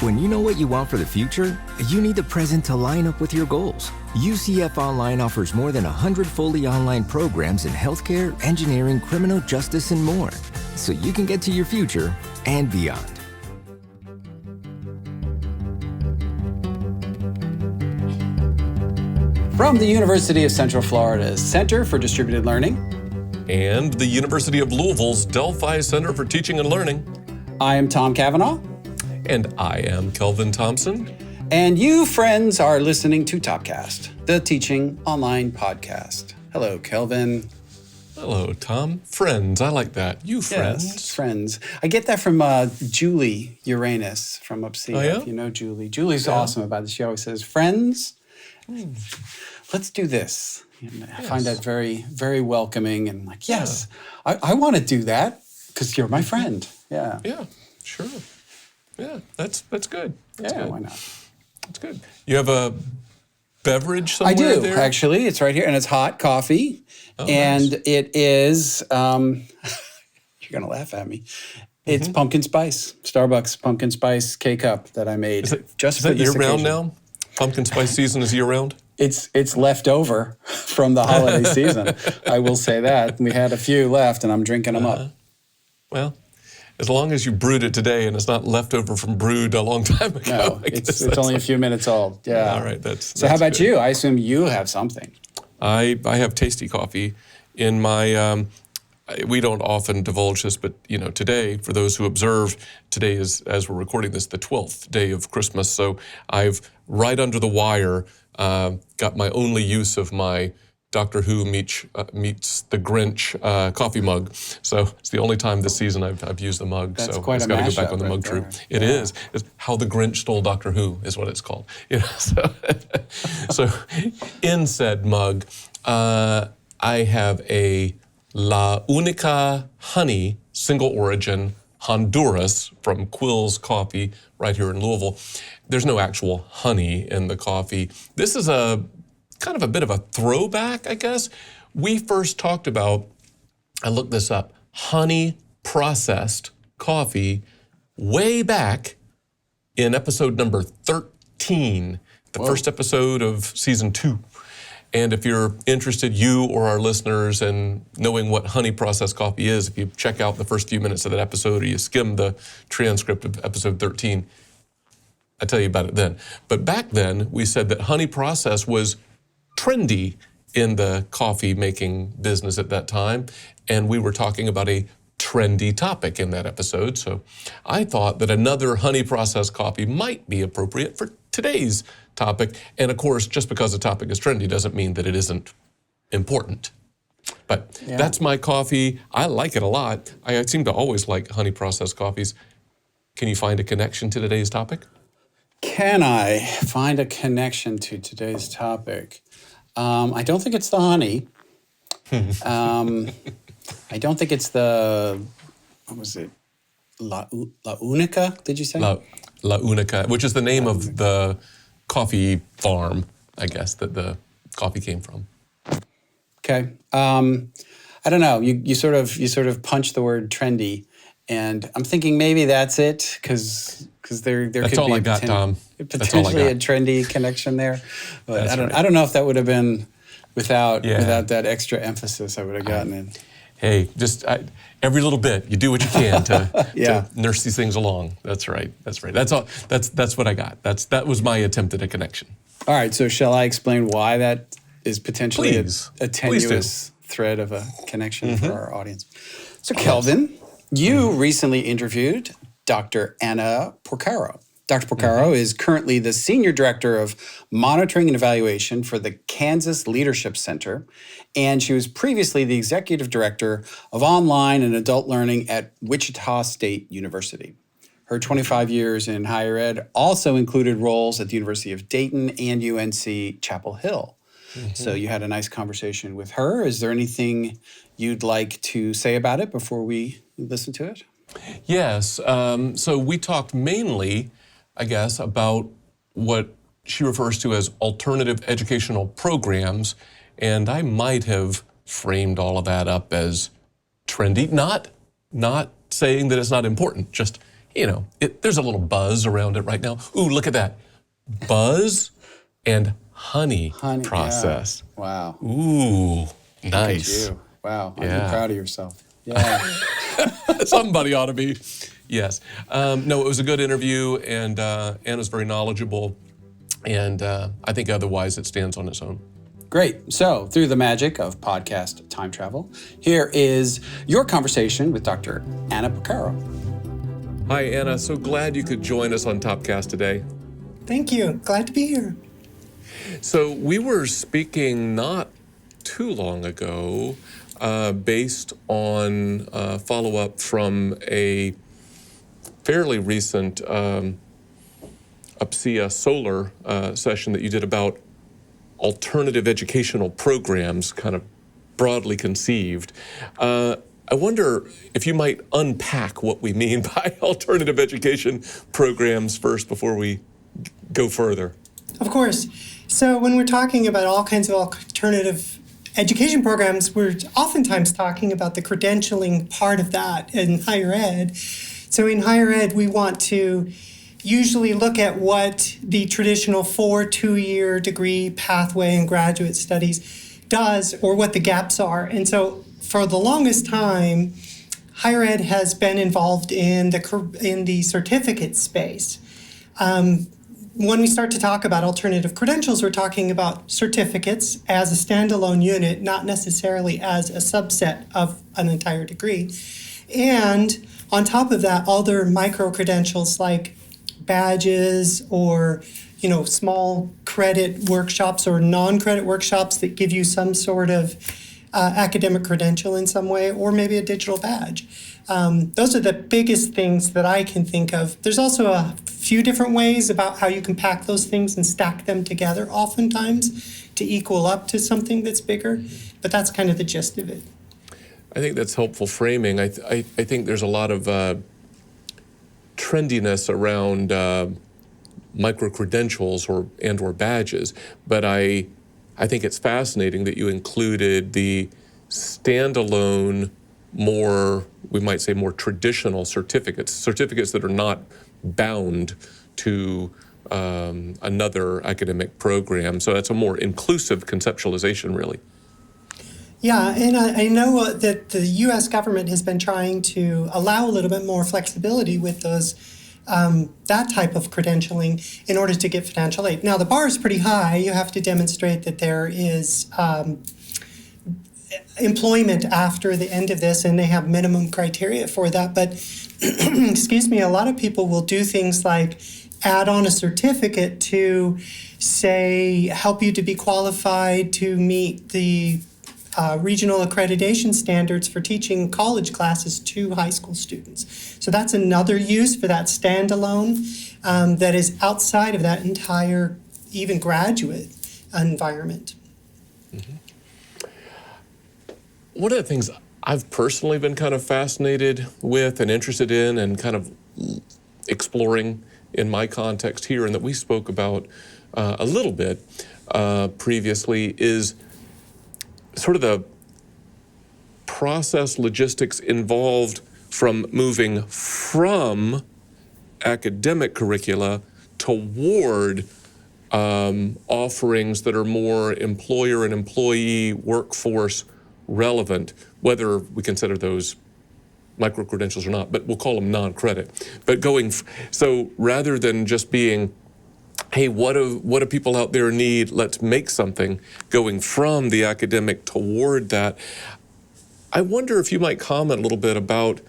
When you know what you want for the future, you need the present to line up with your goals. UCF Online offers more than 100 fully online programs in healthcare, engineering, criminal justice, and more, so you can get to your future and beyond. From the University of Central Florida's Center for Distributed Learning and the University of Louisville's Delphi Center for Teaching and Learning, I am Tom Cavanaugh. And I am Kelvin Thompson. And you, friends, are listening to Topcast, the teaching online podcast. Hello, Kelvin. Hello, Tom. Friends, I like that. You friends. Yes, friends. I get that from Julie Uranus from Upsea. Oh, yeah? If you know Julie. Julie's awesome about this. She always says, friends, let's do this. And I find that very, very welcoming and like, yes, I want to do that because you're my friend. Yeah. Yeah, sure. Yeah, that's good. That's good. Why not? That's good. You have a beverage somewhere I do, there? actually. It's right here, and it's hot coffee. Oh, and nice. It is, you're going to laugh at me. It's pumpkin spice, Starbucks pumpkin spice K-Cup that I made. Is that for this year-round occasion. now? Pumpkin spice season is year-round? It's left over from the holiday season. I will say that. We had a few left, and I'm drinking them up. Well, as long as you brewed it today and it's not left over from brewed a long time ago. No, it's only a few minutes old. Yeah. All right, So how about good. you? I assume you have something. I have tasty coffee in my. We don't often divulge this, but today, for those who observe, today is, as we're recording this, the 12th day of Christmas. So I've right under the wire got my only use of my Doctor Who meets the Grinch coffee mug. So it's the only time this season I've used the mug. That's so quite it's a got to go mashup back on the mug right tree. there. It is. It's How the Grinch Stole Doctor Who is what it's called. So in said mug, I have a La Única Honey single origin Honduras from Quill's Coffee right here in Louisville. There's no actual honey in the coffee. This is kind of a bit of a throwback, I guess. We first talked about, I looked this up, honey processed coffee way back in episode number 13, the first episode of season 2. And if you're interested, you or our listeners, in knowing what honey processed coffee is, if you check out the first few minutes of that episode or you skim the transcript of episode 13, I'll tell you about it then. But back then, we said that honey process was trendy in the coffee making business at that time. And we were talking about a trendy topic in that episode. So I thought that another honey processed coffee might be appropriate for today's topic. And of course, just because a topic is trendy doesn't mean that it isn't important. But that's my coffee. I like it a lot. I seem to always like honey processed coffees. Can you find a connection to today's topic? Can I find a connection to today's topic? I don't think it's the honey. I don't think it's the, what was it? La Única, did you say? La Única, which is the name of the coffee farm, I guess, that the coffee came from. Okay. I don't know. You sort of punch the word trendy, and I'm thinking maybe that's it because there That's could all be I got, Tom. potentially a trendy connection there. But I don't know if that would have been without that extra emphasis I would have gotten in. Hey, just every little bit, you do what you can to nurse these things along. That's right. That's all. That's what I got. That was my attempt at a connection. All right. So shall I explain why that is potentially a Please tenuous thread of a connection for our audience? So Kelvin, you recently interviewed Dr. Anna Porcaro. Dr. Porcaro is currently the Senior Director of Monitoring and Evaluation for the Kansas Leadership Center, and she was previously the Executive Director of Online and Adult Learning at Wichita State University. Her 25 years in higher ed also included roles at the University of Dayton and UNC Chapel Hill. So you had a nice conversation with her. Is there anything you'd like to say about it before we listen to it? Yes. So we talked mainly, I guess, about what she refers to as alternative educational programs, and I might have framed all of that up as trendy, not saying that it's not important, just there's a little buzz around it right now. Ooh, look at that. Buzz and honey process. Yeah. Wow. Ooh, Look nice. at you. Wow. Aren't Yeah. you proud of yourself? Yeah. Somebody ought to be. Yes. No, it was a good interview, and Anna's very knowledgeable, and I think otherwise it stands on its own. Great. So, through the magic of podcast time travel, here is your conversation with Dr. Anna Porcaro. Hi, Anna. So glad you could join us on Topcast today. Thank you. Glad to be here. So we were speaking not too long ago based on follow-up from a fairly recent UPSIA solar session that you did about alternative educational programs, kind of broadly conceived. I wonder if you might unpack what we mean by alternative education programs first before we go further. Of course. So when we're talking about all kinds of alternative education programs, we're oftentimes talking about the credentialing part of that in higher ed. So in higher ed, we want to usually look at what the traditional 2-year degree pathway in graduate studies does, or what the gaps are. And so for the longest time, higher ed has been involved in the certificate space. When we start to talk about alternative credentials, we're talking about certificates as a standalone unit, not necessarily as a subset of an entire degree. And on top of that, other micro-credentials like badges or small credit workshops or non-credit workshops that give you some sort of academic credential in some way, or maybe a digital badge. Those are the biggest things that I can think of. There's also a few different ways about how you can pack those things and stack them together oftentimes to equal up to something that's bigger, but that's kind of the gist of it. I think that's helpful framing. I think there's a lot of trendiness around micro-credentials or badges, but I think it's fascinating that you included the standalone, we might say more traditional certificates that are not bound to another academic program. So that's a more inclusive conceptualization, really. Yeah, and I know that the U.S. government has been trying to allow a little bit more flexibility with those that type of credentialing in order to get financial aid. Now, the bar is pretty high. You have to demonstrate that there is employment after the end of this, and they have minimum criteria for that. But, excuse me, a lot of people will do things like add on a certificate to, say, help you to be qualified to meet the regional accreditation standards for teaching college classes to high school students. So that's another use for that standalone that is outside of that entire, even graduate environment. Mm-hmm. One of the things I've personally been kind of fascinated with and interested in and kind of exploring in my context here, and that we spoke about a little bit previously, is sort of the process logistics involved from moving from academic curricula toward offerings that are more employer and employee workforce relevant, whether we consider those micro-credentials or not, but we'll call them non-credit. But so rather than just being, hey, what do people out there need? Let's make something. Going from the academic toward that, I wonder if you might comment a little bit about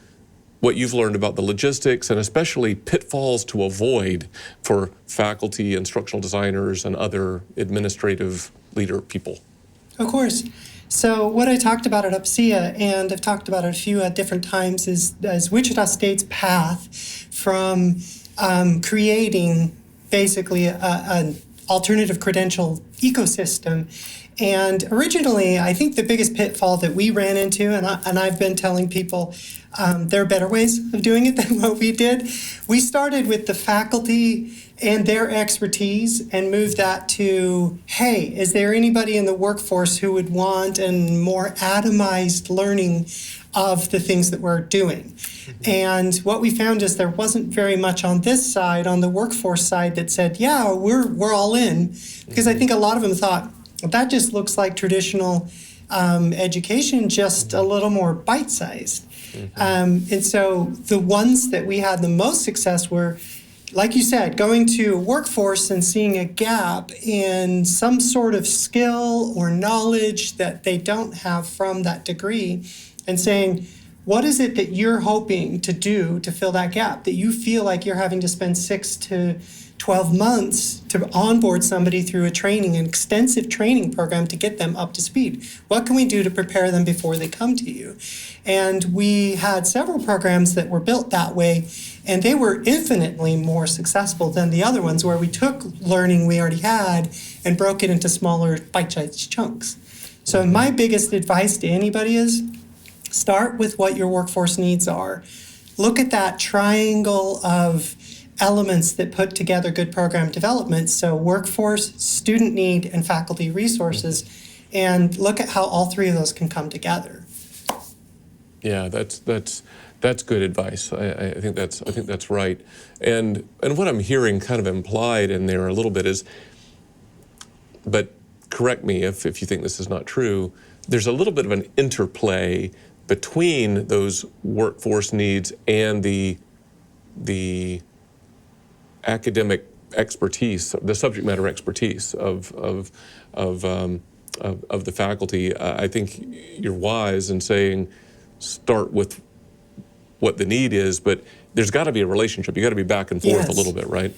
what you've learned about the logistics and especially pitfalls to avoid for faculty, instructional designers, and other administrative leader people. Of course. So what I talked about at UPSIA, and I've talked about it a few at different times, is Wichita State's path from creating basically an alternative credential ecosystem. And originally, I think the biggest pitfall that we ran into, and I've been telling people there are better ways of doing it than what we did. We started with the faculty and their expertise and moved that to, hey, is there anybody in the workforce who would want a more atomized learning of the things that we're doing. And what we found is there wasn't very much on this side, on the workforce side, that said, yeah, we're all in. Because I think a lot of them thought, that just looks like traditional education, just a little more bite-sized. And so the ones that we had the most success were, like you said, going to a workforce and seeing a gap in some sort of skill or knowledge that they don't have from that degree, and saying, what is it that you're hoping to do to fill that gap, that you feel like you're having to spend 6 to 12 months to onboard somebody through an extensive training program to get them up to speed? What can we do to prepare them before they come to you? And we had several programs that were built that way, and they were infinitely more successful than the other ones where we took learning we already had and broke it into smaller bite-sized chunks. So my biggest advice to anybody is start with what your workforce needs are. Look at that triangle of elements that put together good program development. So workforce, student need, and faculty resources, and look at how all three of those can come together. Yeah, that's good advice. I think that's right. And what I'm hearing kind of implied in there a little bit is, but correct me if you think this is not true, there's a little bit of an interplay between those workforce needs and the academic expertise, the subject matter expertise of the faculty. I think you're wise in saying start with what the need is, but there's got to be a relationship. You got to be back and forth a little bit, right?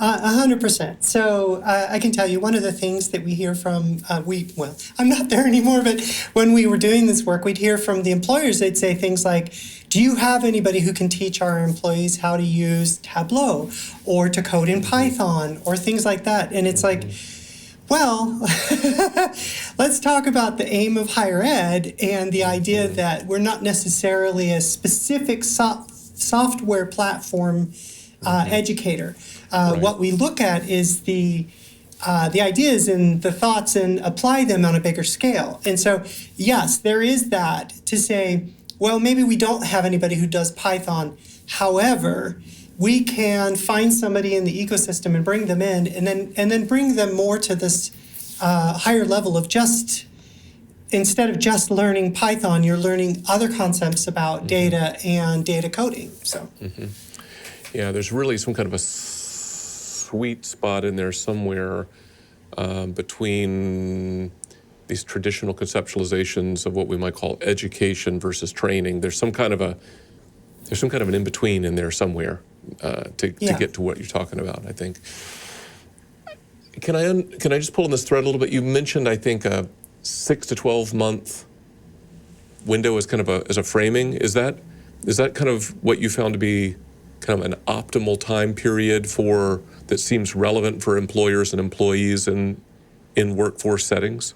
100%. So I can tell you one of the things that we hear from, I'm not there anymore, but when we were doing this work, we'd hear from the employers, they'd say things like, do you have anybody who can teach our employees how to use Tableau or to code in Python or things like that? And it's like, well, let's talk about the aim of higher ed and the idea that we're not necessarily a specific software platform educator. Right. What we look at is the ideas and the thoughts and apply them on a bigger scale. And so, yes, there is that to say, well, maybe we don't have anybody who does Python. However, we can find somebody in the ecosystem and bring them in, and then bring them more to this higher level of just, instead of just learning Python, you're learning other concepts about data and data coding. So. Yeah, there's really some kind of a sweet spot in there somewhere between these traditional conceptualizations of what we might call education versus training. There's some kind of an in-between in there somewhere to get to what you're talking about, I think. Can I just pull on this thread a little bit? You mentioned, I think, a 6 to 12 month window as kind of as a framing. Is that kind of what you found to be kind of an optimal time period that seems relevant for employers and employees in workforce settings?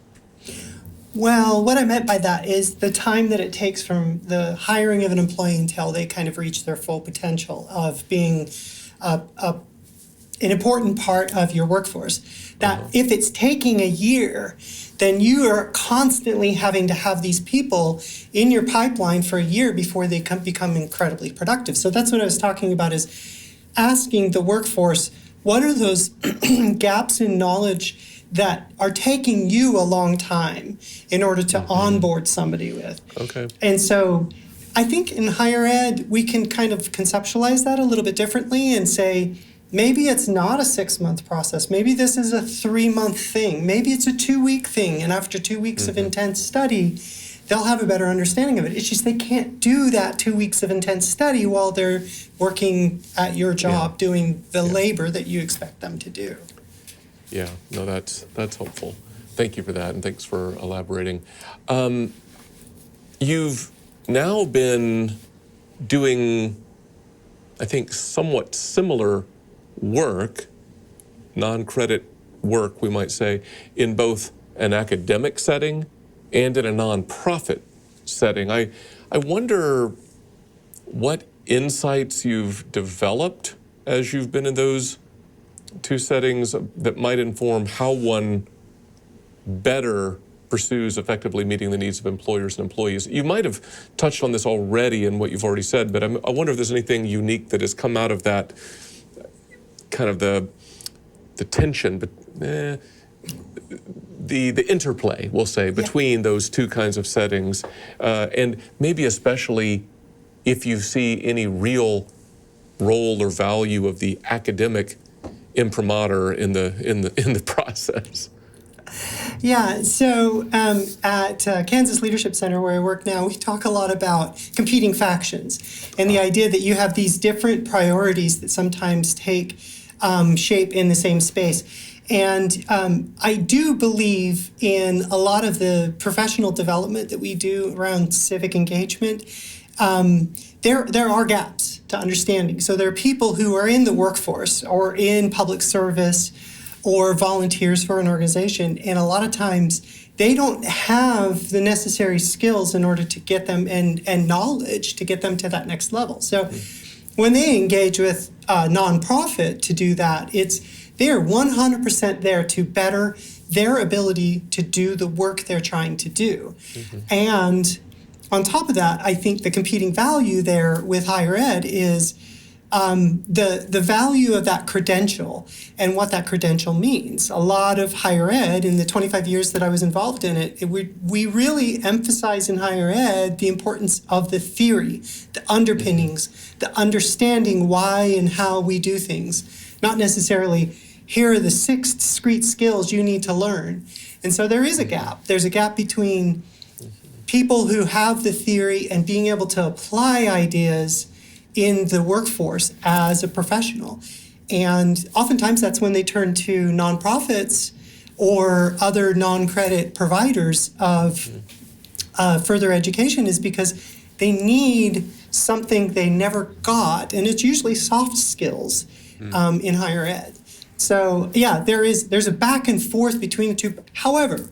Well, what I meant by that is the time that it takes from the hiring of an employee until they kind of reach their full potential of being an important part of your workforce. That if it's taking a year, then you are constantly having to have these people in your pipeline for a year before they become incredibly productive. So that's what I was talking about, is asking the workforce, what are those gaps in knowledge that are taking you a long time in order to onboard somebody with? Okay. And so I think in higher ed, we can kind of conceptualize that a little bit differently and say, maybe it's not a 6-month process. Maybe this is a 3-month thing. Maybe it's a 2-week thing. And after 2 weeks of intense study, they'll have a better understanding of it. It's just they can't do that 2 weeks of intense study while they're working at your job doing the labor that you expect them to do. Yeah, no, that's helpful. Thank you for that, and thanks for elaborating. You've now been doing, I think, somewhat similar work, non-credit work, we might say, in both an academic setting and in a nonprofit setting. I wonder what insights you've developed as you've been in those two settings that might inform how one better pursues effectively meeting the needs of employers and employees. You might have touched on this already in what you've already said, but I wonder if there's anything unique that has come out of that kind of the tension, but the interplay, we'll say, between those two kinds of settings, and maybe especially if you see any real role or value of the academic imprimatur in the process. Yeah, so at Kansas Leadership Center, where I work now, we talk a lot about competing factions and the idea that you have these different priorities that sometimes take shape in the same space. And I do believe in a lot of the professional development that we do around civic engagement. There are gaps to understanding. So there are people who are in the workforce or in public service or volunteers for an organization, and a lot of times they don't have the necessary skills in order to get them and knowledge to get them to that next level. So when they engage with a nonprofit to do that, they're 100% there to better their ability to do the work they're trying to do. And on top of that, I think the competing value there with higher ed is the value of that credential and what that credential means. A lot of higher ed, in the 25 years that I was involved in it, we really emphasize in higher ed the importance of the theory, the underpinnings, the understanding why and how we do things, not necessarily here are the 6 discrete skills you need to learn. And so there is a gap. There's a gap between people who have the theory and being able to apply ideas in the workforce as a professional. And oftentimes that's when they turn to nonprofits or other non-credit providers of further education, is because they need something they never got, and it's usually soft skills in higher ed. So yeah, there's a back and forth between the two. However,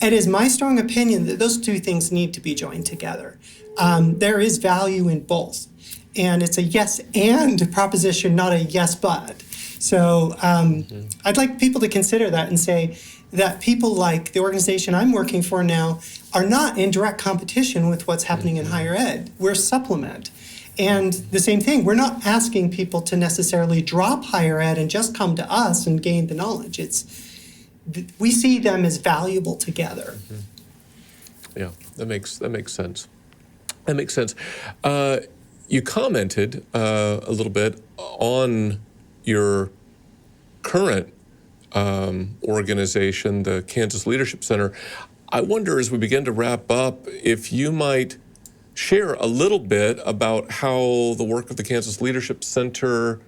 it is my strong opinion that those two things need to be joined together. There is value in both. And it's a yes and proposition, not a yes but. So I'd like people to consider that and say that people like the organization I'm working for now are not in direct competition with what's happening in higher ed. We're a supplement. And the same thing, we're not asking people to necessarily drop higher ed and just come to us and gain the knowledge. We see them as valuable together. Yeah, that makes sense. That makes sense. You commented a little bit on your current organization, the Kansas Leadership Center. I wonder, as we begin to wrap up, if you might share a little bit about how the work of the Kansas Leadership Center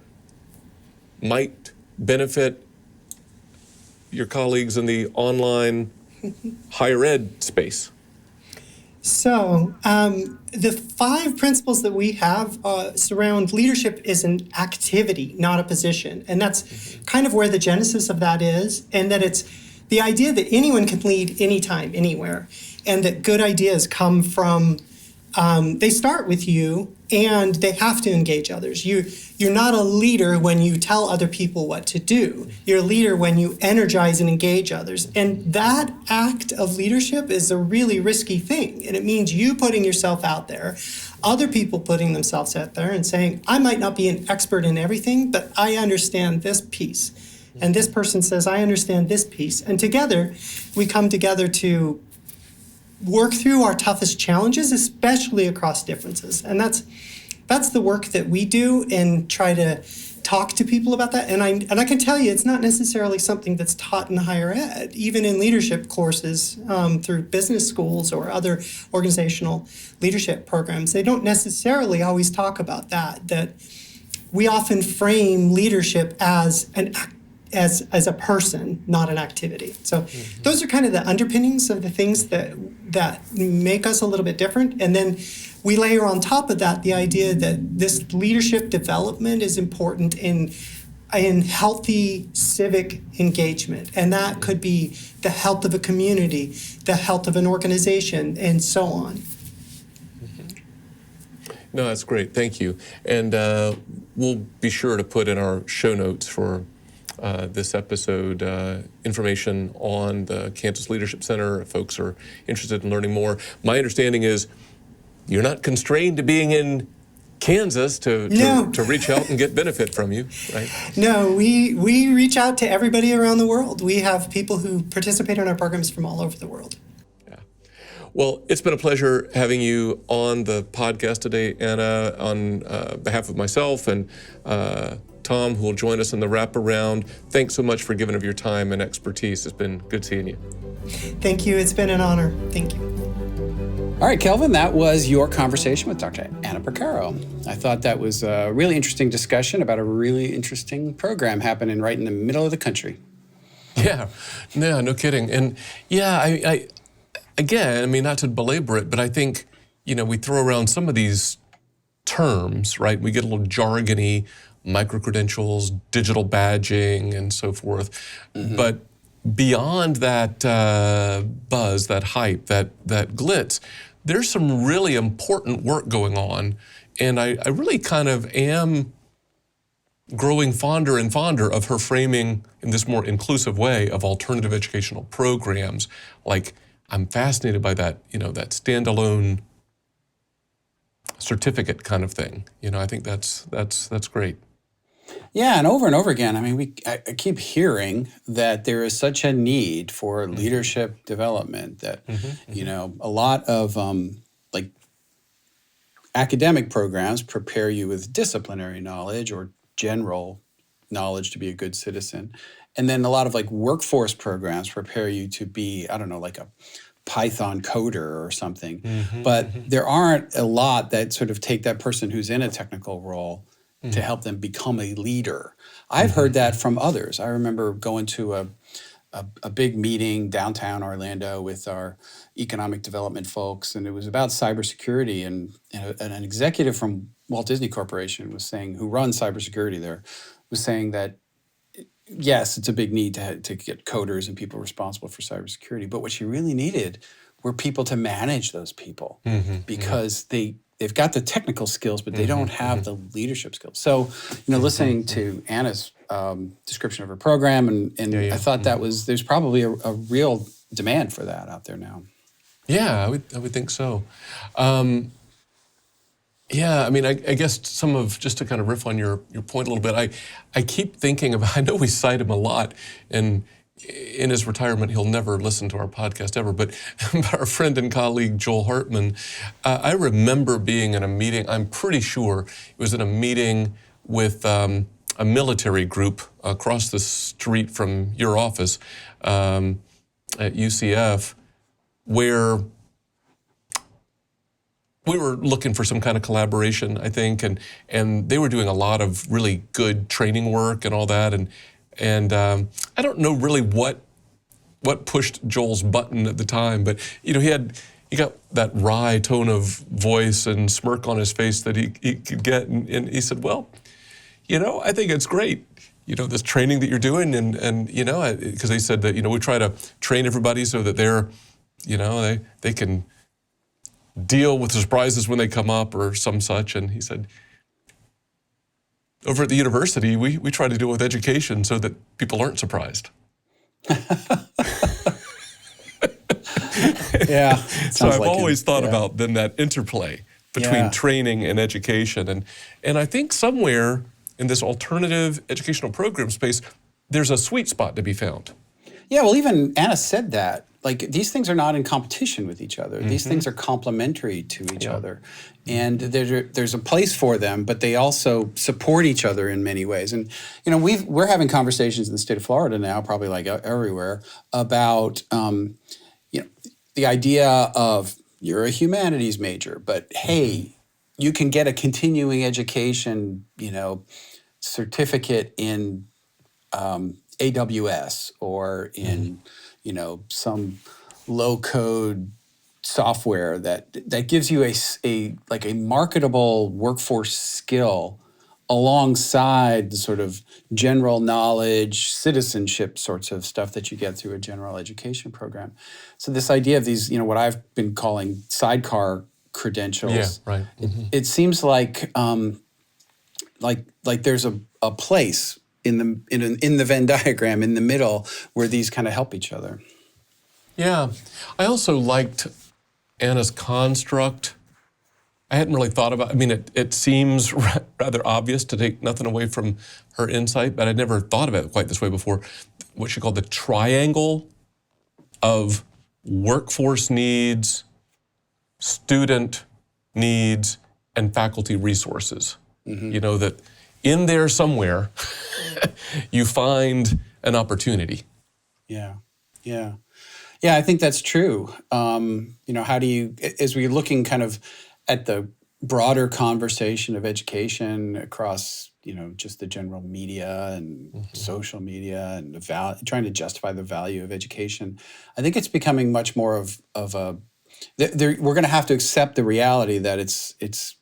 might benefit your colleagues in the online higher ed space. So the 5 principles that we have surround leadership is an activity, not a position. And that's kind of where the genesis of that is, and that it's the idea that anyone can lead anytime, anywhere, and that good ideas come from, they start with you, and they have to engage others. You're not a leader when you tell other people what to do. You're a leader when you energize and engage others. And that act of leadership is a really risky thing. And it means you putting yourself out there, other people putting themselves out there and saying, I might not be an expert in everything, but I understand this piece. And this person says, I understand this piece. And together, we come together to work through our toughest challenges, especially across differences. And that's the work that we do, and try to talk to people about that. And I can tell you, it's not necessarily something that's taught in higher ed, even in leadership courses through business schools or other organizational leadership programs. They don't necessarily always talk about that we often frame leadership as as a person, not an activity. So those are kind of the underpinnings of the things that make us a little bit different. And then we layer on top of that the idea that this leadership development is important in healthy civic engagement. And that could be the health of a community, the health of an organization, and so on. No, that's great. Thank you. And we'll be sure to put in our show notes for this episode information on the Kansas Leadership Center if folks are interested in learning more. My understanding is you're not constrained to being in Kansas to reach out and get benefit from you, right? No, we reach out to everybody around the world. We have people who participate in our programs from all over the world. Yeah. Well, it's been a pleasure having you on the podcast today, Anna, on behalf of myself and Tom, who will join us in the wraparound. Thanks so much for giving of your time and expertise. It's been good seeing you. Thank you. It's been an honor. Thank you. All right, Kelvin, that was your conversation with Dr. Anna Porcaro. I thought that was a really interesting discussion about a really interesting program happening right in the middle of the country. Yeah, no kidding. And yeah, I again, I mean, not to belabor it, but I think, we throw around some of these terms, right? We get a little jargony, micro-credentials, digital badging, and so forth. Mm-hmm. But beyond that buzz, that hype, that glitz, there's some really important work going on. And I really kind of am growing fonder and fonder of her framing in this more inclusive way of alternative educational programs. Like, I'm fascinated by that, that standalone certificate kind of thing. I think that's great. Yeah, and over again, I mean, I keep hearing that there is such a need for leadership development that, a lot of academic programs prepare you with disciplinary knowledge or general knowledge to be a good citizen. And then a lot of workforce programs prepare you to be, I don't know, like a Python coder or something. But there aren't a lot that sort of take that person who's in a technical role to help them become a leader. I've heard that from others. I remember going to a big meeting downtown Orlando with our economic development folks, and it was about cybersecurity. And an executive from Walt Disney Corporation was saying, who runs cybersecurity there, was saying that yes, it's a big need to get coders and people responsible for cybersecurity. But what she really needed were people to manage those people because they've got the technical skills, but they don't have the leadership skills. So, listening to Anna's description of her program, and I thought there's probably a real demand for that out there now. Yeah, I would think so. Yeah, I mean, I guess just to kind of riff on your point a little bit, I keep thinking about, I know we cite him a lot, and in his retirement, he'll never listen to our podcast ever, but our friend and colleague, Joel Hartman, I remember being in a meeting, I'm pretty sure it was in a meeting with a military group across the street from your office at UCF, where we were looking for some kind of collaboration, I think, and they were doing a lot of really good training work and all that, and I don't know really what pushed Joel's button at the time, but he got that wry tone of voice and smirk on his face that he could get, and he said, well, I think it's great, this training that you're doing, and because they said that we try to train everybody so that they're, they can deal with surprises when they come up or some such. And he said, over at the university, we try to deal with education so that people aren't surprised. Yeah. So I've always thought about then that interplay between training and education. And I think somewhere in this alternative educational program space, there's a sweet spot to be found. Yeah, well, even Anna said that. These things are not in competition with each other. These things are complementary to each other. And there's a place for them, but they also support each other in many ways. And, we're having conversations in the state of Florida now, probably everywhere, about, the idea of you're a humanities major, but hey, you can get a continuing education, certificate in AWS or in, some low-code software that gives you a marketable workforce skill alongside the sort of general knowledge, citizenship sorts of stuff that you get through a general education program. So this idea of these, what I've been calling sidecar credentials, it seems like there's a place in the Venn diagram in the middle where these kind of help each other. Yeah. I also liked Anna's construct. I hadn't really thought about, it seems rather obvious to take nothing away from her insight, but I'd never thought of it quite this way before. What she called the triangle of workforce needs, student needs, and faculty resources. You know, that in there somewhere, you find an opportunity. Yeah. I think that's true. How do you, as we're looking kind of at the broader conversation of education across, just the general media and social media and trying to justify the value of education, I think it's becoming much more of a. We're going to have to accept the reality that it's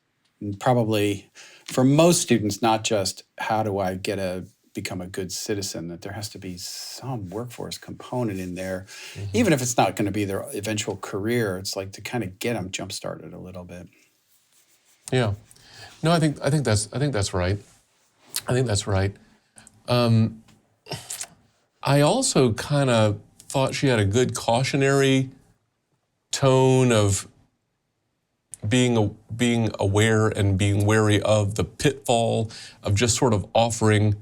probably for most students not just how do I become a good citizen, that there has to be some workforce component in there, even if it's not going to be their eventual career. It's like to kind of get them jump started a little bit. Yeah, no, I think that's right. I think that's right. I also kind of thought she had a good cautionary tone of being aware and being wary of the pitfall of just sort of offering,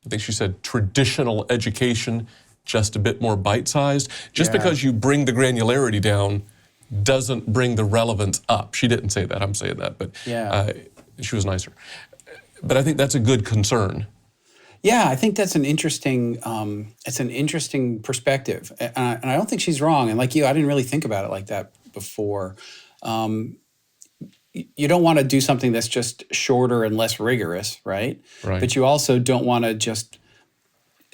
I think she said, traditional education, just a bit more bite-sized. Just because you bring the granularity down doesn't bring the relevance up. She didn't say that, I'm saying that, but she was nicer. But I think that's a good concern. Yeah, I think that's an interesting perspective. And I don't think she's wrong. And like you, I didn't really think about it like that before. You don't want to do something that's just shorter and less rigorous, right? But you also don't want to just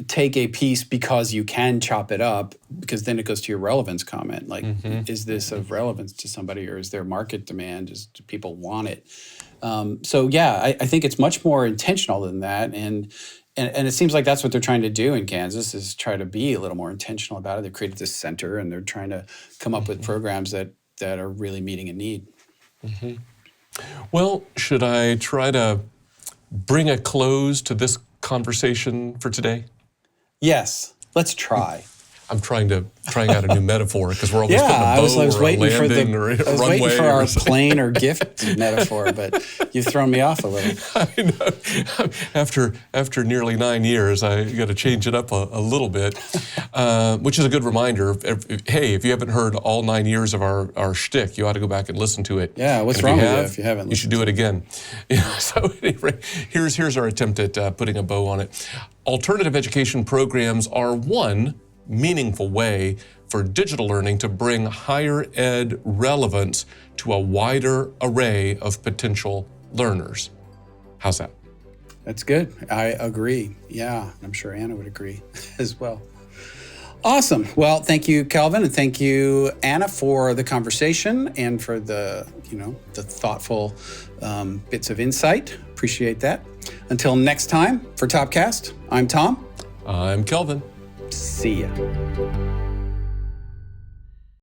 take a piece because you can chop it up, because then it goes to your relevance comment. Like, is this of relevance to somebody, or is there market demand? Do people want it? I think it's much more intentional than that. And it seems like that's what they're trying to do in Kansas, is try to be a little more intentional about it. They've created this center, and they're trying to come up with programs that are really meeting a need. Well, should I try to bring a close to this conversation for today? Yes, let's try. I'm trying out a new metaphor, because we're always putting a bow I was or a waiting landing or a runway. I was waiting for our plane or gift metaphor, but you've thrown me off a little. I know. After nearly 9 years, I got to change it up a little bit, which is a good reminder. Hey, if you haven't heard all 9 years of our shtick, you ought to go back and listen to it. Yeah, what's wrong with you if you haven't? You should do it again. So anyway, here's our attempt at putting a bow on it. Alternative education programs are one meaningful way for digital learning to bring higher ed relevance to a wider array of potential learners. How's that? That's good. I agree. Yeah, I'm sure Anna would agree as well. Awesome. Well, thank you, Kelvin, and thank you, Anna, for the conversation and for the thoughtful bits of insight. Appreciate that. Until next time, for Topcast, I'm Tom. I'm Kelvin. See ya.